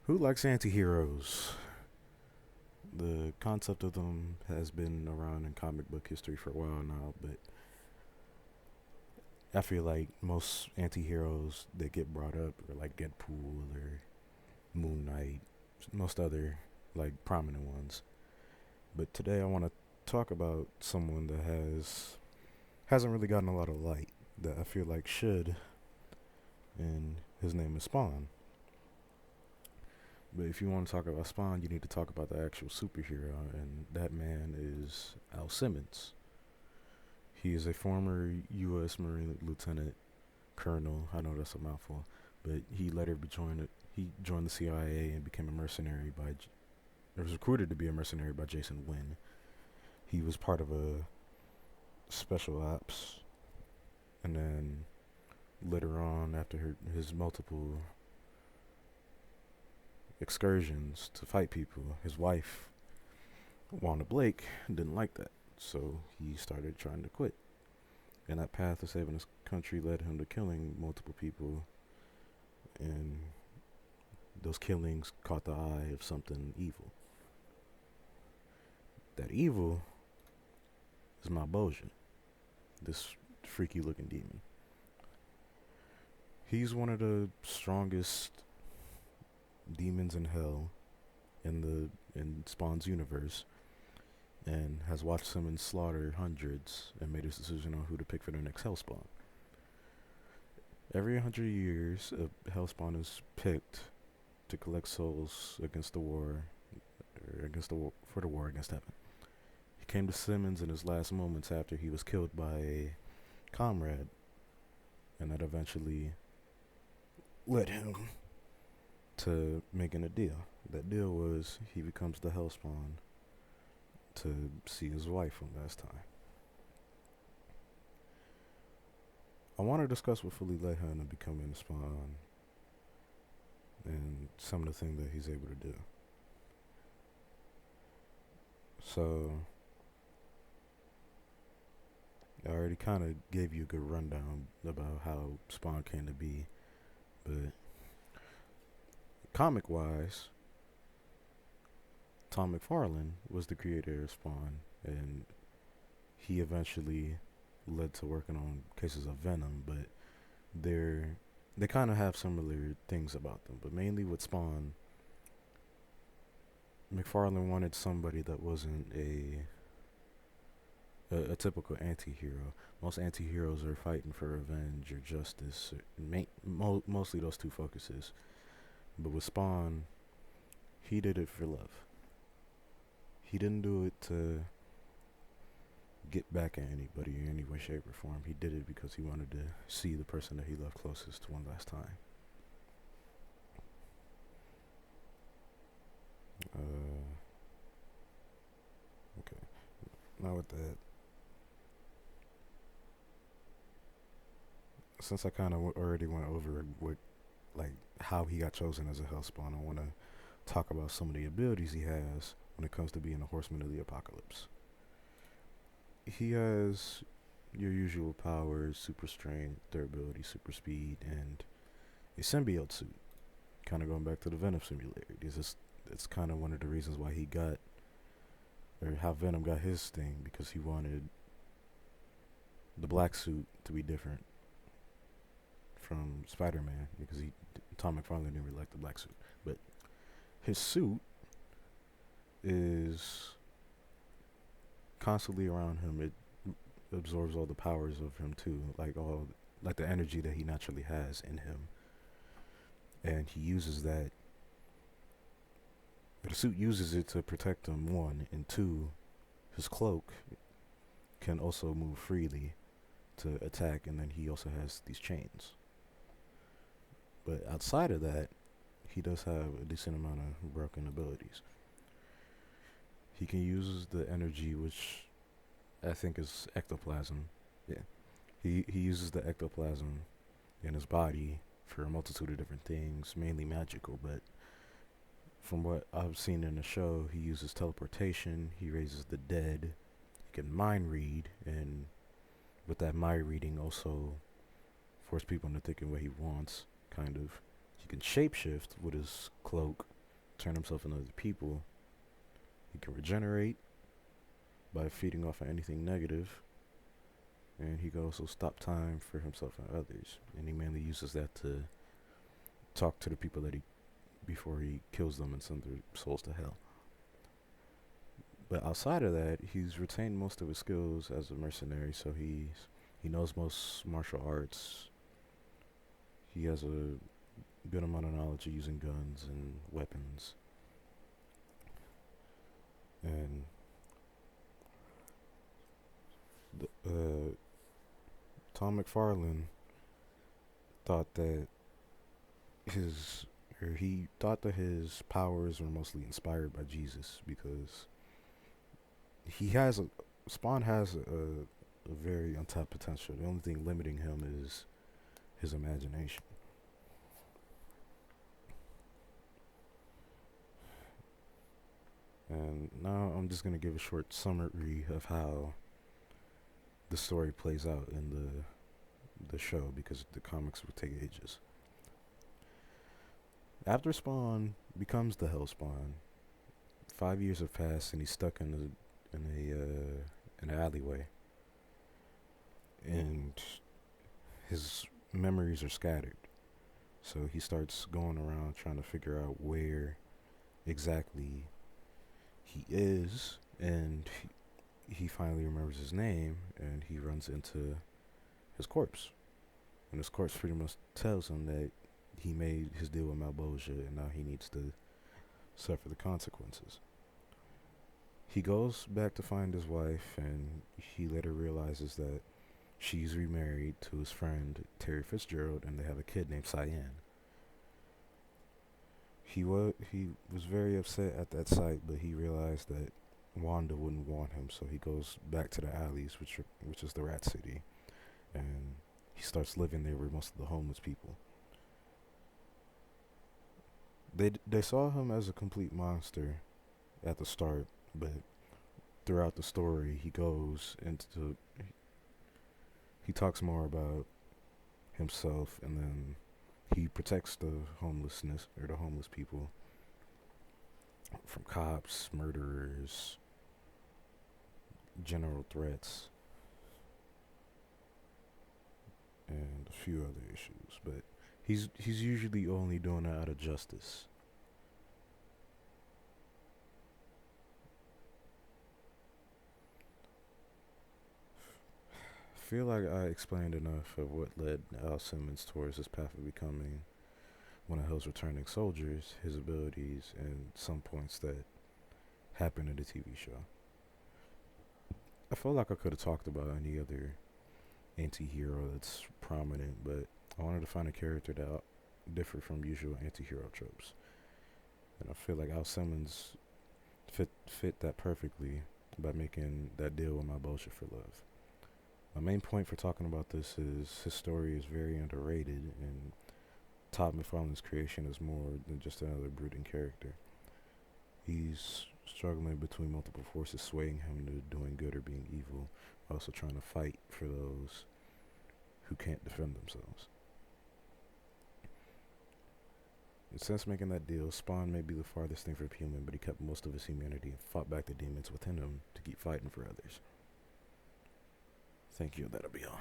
Who likes anti-heroes? The concept of them has been around in comic book history for a while now, but I feel like most anti-heroes that get brought up are like Deadpool or Moon Knight, most other like prominent ones. But today I want to talk about someone that hasn't really gotten a lot of light that I feel like should, and his name is Spawn. But if you want to talk about Spawn, you need to talk about the actual superhero, and that man is Al Simmons. He is a former U.S. Marine Lieutenant Colonel. I know that's a mouthful, but he later joined. He joined the CIA and became a mercenary by. Was recruited to be a mercenary by Jason Wynn. He was part of a special ops, and then later on, after his multiple excursions to fight people, his wife Wanda Blake didn't like that, so he started trying to quit. And that path to saving his country led him to killing multiple people, and those killings caught the eye of something evil. That evil is Malbosia, this freaky looking demon. He's one of the strongest demons in hell in Spawn's universe, and has watched Simmons slaughter hundreds and made his decision on who to pick for the next Hellspawn. Every 100 years, a Hellspawn is picked to collect souls against the war, or against the war, for the war against heaven. He came to Simmons in his last moments after he was killed by a comrade, and that eventually led him to making a deal. That deal was he becomes the Hellspawn to see his wife one last time. I want to discuss what fully led him to becoming a Spawn and some of the things that he's able to do. So, I already kind of gave you a good rundown about how Spawn came to be, but comic wise, Tom McFarlane was the creator of Spawn, and he eventually led to working on cases of Venom, but they kind of have similar things about them. But mainly with Spawn, McFarlane wanted somebody that wasn't a typical anti-hero. Most anti-heroes are fighting for revenge or justice, mostly those two focuses. But with Spawn, he did it for love. He didn't do it to get back at anybody in any way, shape, or form. He did it because he wanted to see the person that he loved closest one last time. Okay. Now with that, since I kind of already went over what, like, how he got chosen as a Hellspawn, I want to talk about some of the abilities he has when it comes to being a Horseman of the Apocalypse. He has your usual powers: super strength, durability, super speed, and a symbiote suit. Kind of going back to the Venom simulator. It's kind of one of the reasons why he got, or how Venom got his thing, because he wanted the black suit to be different from Spider-Man, because Tom McFarlane didn't really like the black suit. But his suit is constantly around him. It absorbs all the powers of him too, like the energy that he naturally has in him, and he uses that. The suit uses it to protect him, one, and two, his cloak can also move freely to attack, and then he also has these chains. But outside of that, he does have a decent amount of broken abilities. He can use the energy, which I think is ectoplasm. Yeah. He uses the ectoplasm in his body for a multitude of different things, mainly magical, but from what I've seen in the show, he uses teleportation, he raises the dead, he can mind read, and with that mind reading also force people into thinking what he wants, kind of. He can shapeshift with his cloak, turn himself into other people. He can regenerate by feeding off of anything negative, and he can also stop time for himself and others. And he mainly uses that to talk to the people that he before he kills them and sends their souls to hell. But outside of that, he's retained most of his skills as a mercenary, so he knows most martial arts. He has a good amount of knowledge of using guns and weapons. And Tom McFarlane thought that he thought that his powers were mostly inspired by Jesus because he has a Spawn has a very untapped potential. The only thing limiting him is his imagination. And now I'm just gonna give a short summary of how the story plays out in the show because the comics would take ages. After Spawn becomes the Hellspawn, 5 years have passed and he's stuck in an alleyway, and his memories are scattered. So he starts going around trying to figure out where exactly he is, and he finally remembers his name, and he runs into his corpse. And his corpse pretty much tells him that he made his deal with Malbolgia, and now he needs to suffer the consequences. He goes back to find his wife, and he later realizes that she's remarried to his friend Terry Fitzgerald, and they have a kid named Cyan. He was very upset at that sight, but he realized that Wanda wouldn't want him, so he goes back to the alleys, which is the Rat City, and he starts living there with most of the homeless people. They saw him as a complete monster at the start, but throughout the story, he talks more about himself, and then he protects the homeless people from cops, murderers, general threats, and a few other issues. But he's usually only doing it out of justice. I feel like I explained enough of what led Al Simmons towards his path of becoming one of Hell's returning soldiers, his abilities, and some points that happened in the TV show. I feel like I could have talked about any other anti-hero that's prominent, but I wanted to find a character that differed from usual anti-hero tropes. And I feel like Al Simmons fit that perfectly by making that deal with Malbolgia for love. My main point for talking about this is his story is very underrated, and Todd McFarlane's creation is more than just another brooding character. He's struggling between multiple forces swaying him to doing good or being evil, also trying to fight for those who can't defend themselves. And since making that deal, Spawn may be the farthest thing from human, but he kept most of his humanity and fought back the demons within him to keep fighting for others. Thank you, that'll be all.